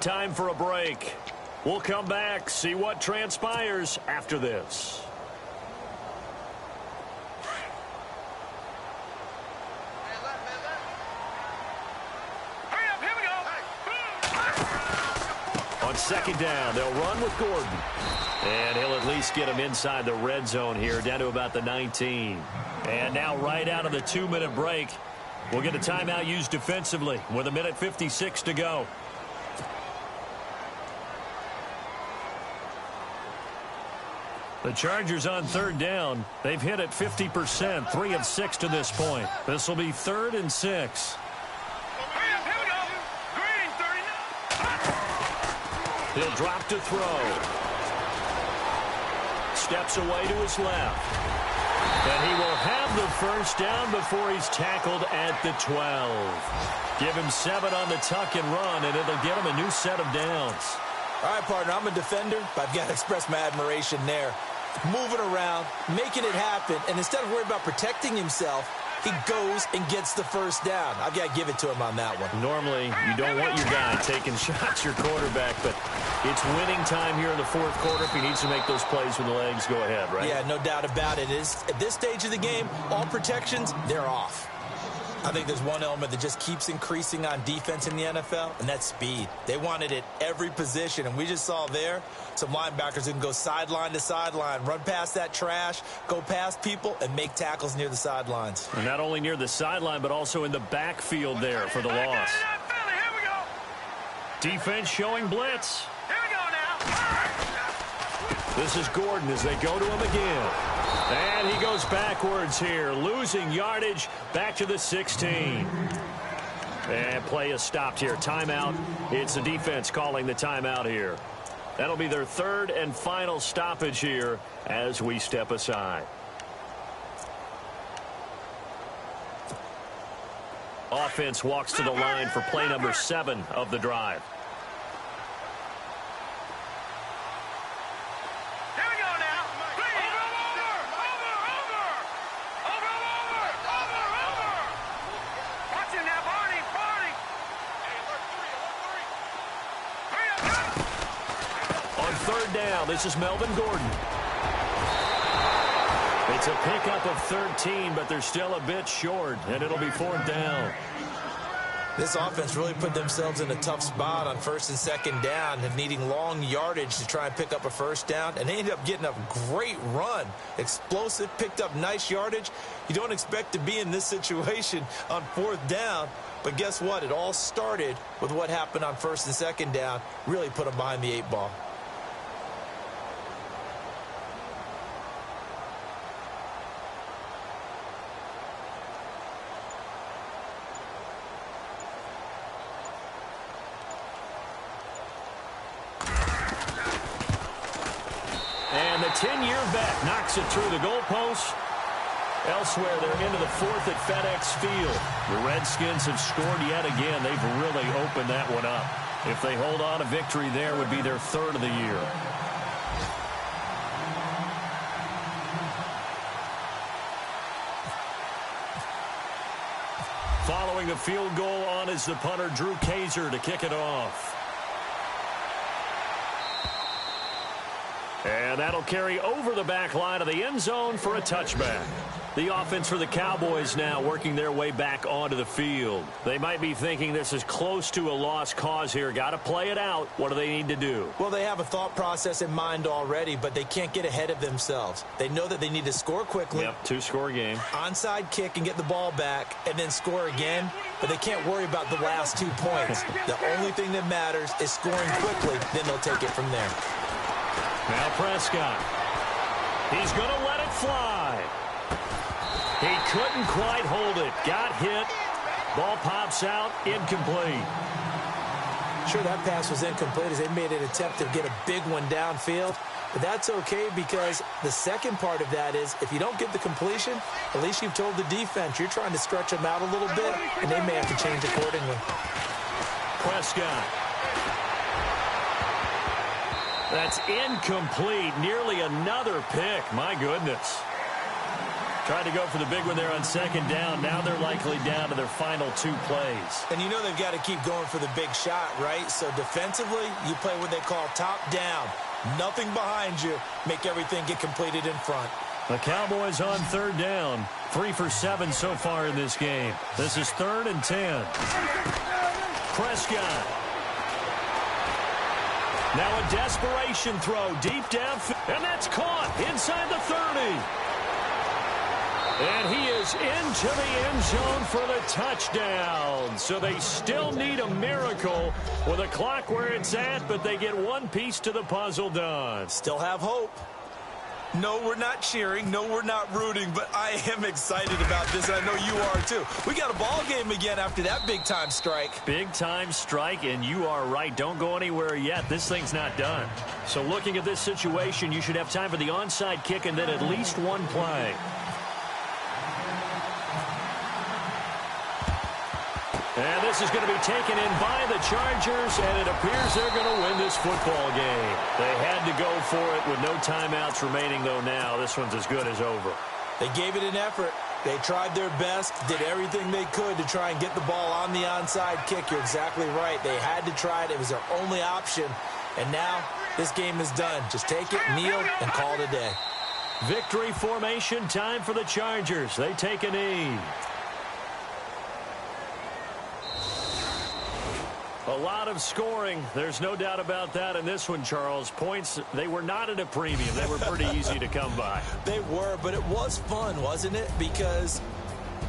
Time for a break. We'll come back, see what transpires after this. On 2nd down, they'll run with Gordon. And he'll at least get him inside the red zone here, down to about the 19. And now right out of the 2-minute break, we'll get a timeout used defensively with 1:56 to go. The Chargers on third down. They've hit it 50%, 3 of 6 to this point. This will be 3rd and 6. Here we go. Green, 39. He'll drop to throw. Steps away to his left. And he will have the first down before he's tackled at the 12. Give him 7 on the tuck and run, and it'll get him a new set of downs. All right, partner, I'm a defender, but I've got to express my admiration there. Moving around, making it happen, and instead of worrying about protecting himself, he goes and gets the first down. I've got to give it to him on that one. Normally, you don't want your guy taking shots, your quarterback, but it's winning time here in the 4th quarter. If he needs to make those plays with the legs, go ahead, right? Yeah, no doubt about it. At this stage of the game, all protections, they're off. I think there's one element that just keeps increasing on defense in the NFL, and that's speed. They want it at every position, and we just saw there some linebackers who can go sideline to sideline, run past that trash, go past people, and make tackles near the sidelines. And not only near the sideline, but also in the backfield there for the loss. Here we go. Defense showing blitz. Here we go now. This is Gordon as they go to him again. And he goes backwards here, losing yardage back to the 16. And play is stopped here. Timeout. It's the defense calling the timeout here. That'll be their 3rd and final stoppage here as we step aside. Offense walks to the line for play number 7 of the drive. This is Melvin Gordon. It's a pickup of 13, but they're still a bit short, and it'll be 4th down. This offense really put themselves in a tough spot on 1st and 2nd down and needing long yardage to try and pick up a first down, and they ended up getting a great run. Explosive, picked up nice yardage. You don't expect to be in this situation on 4th down, but guess what? It all started with what happened on 1st and 2nd down. Really put them behind the 8 ball. And the 10-year vet knocks it through the goalpost. Elsewhere, they're into the 4th at FedEx Field. The Redskins have scored yet again. They've really opened that one up. If they hold on, a victory there would be their 3rd of the year. Following the field goal on is the punter, Drew Kaiser, to kick it off. And that'll carry over the back line of the end zone for a touchback. The offense for the Cowboys now working their way back onto the field. They might be thinking this is close to a lost cause here. Got to play it out. What do they need to do? Well, they have a thought process in mind already, but they can't get ahead of themselves. They know that they need to score quickly. Yep, 2-score game. Onside kick and get the ball back and then score again, but they can't worry about the last 2 points. The only thing that matters is scoring quickly, then they'll take it from there. Now Prescott. He's going to let it fly. He couldn't quite hold it. Got hit. Ball pops out. Incomplete. Sure, that pass was incomplete as they made an attempt to get a big one downfield. But that's okay because the second part of that is if you don't get the completion, at least you've told the defense you're trying to stretch them out a little bit, and they may have to change accordingly. Prescott. That's incomplete. Nearly another pick. My goodness. Tried to go for the big one there on 2nd down. Now they're likely down to their final 2 plays. And you know they've got to keep going for the big shot, right? So defensively, you play what they call top down. Nothing behind you. Make everything get completed in front. The Cowboys on 3rd down. 3 for 7 so far in this game. This is 3rd and 10. Prescott. Now a desperation throw deep downfield. And that's caught inside the 30. And he is into the end zone for the touchdown. So they still need a miracle with a clock where it's at, but they get one piece to the puzzle done. Still have hope. No, we're not cheering. No, we're not rooting, but I am excited about this. I know you are too. We got a ball game again after that big-time strike. Big-time strike, and you are right. Don't go anywhere yet. This thing's not done. So looking at this situation, you should have time for the onside kick and then at least one play. And this is going to be taken in by the Chargers, and it appears they're going to win this football game. They had to go for it with no timeouts remaining, though now. This one's as good as over. They gave it an effort. They tried their best, did everything they could to try and get the ball on the onside kick. You're exactly right. They had to try it. It was their only option. And now this game is done. Just take it, kneel, and call it a day. Victory formation time for the Chargers. They take a knee. A lot of scoring. There's no doubt about that in this one, Charles. Points, they were not at a premium. They were pretty easy to come by. They were, but it was fun, wasn't it? Because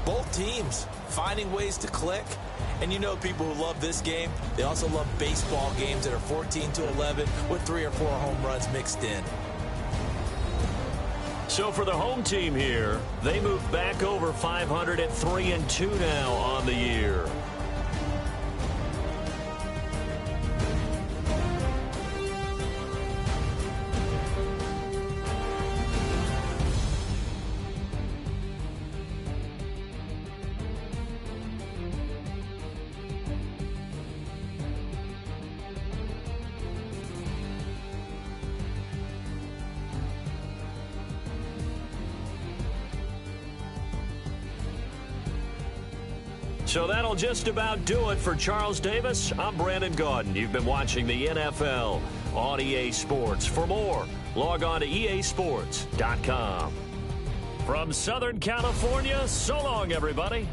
both teams finding ways to click. And you know people who love this game, they also love baseball games that are 14-11 with 3 or 4 home runs mixed in. So for the home team here, they move back over 500 at 3-2 now on the year. So that'll just about do it for Charles Davis. I'm Brandon Gaudin. You've been watching the NFL on EA Sports. For more, log on to easports.com. From Southern California, so long, everybody.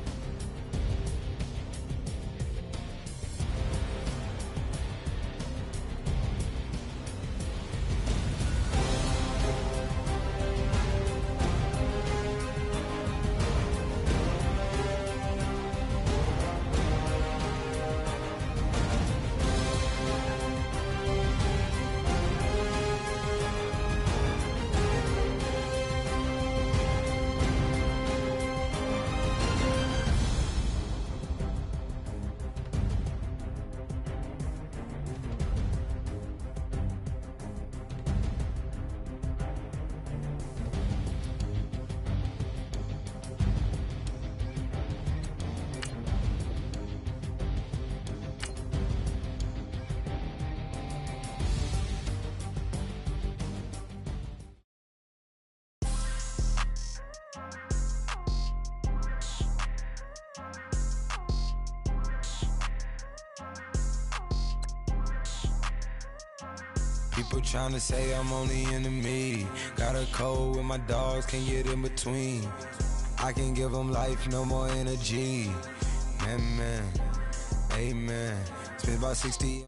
People tryna say I'm only enemy. Got a code with my dogs, can't get in between. I can give them life, no more energy. Man, amen. Spent about 60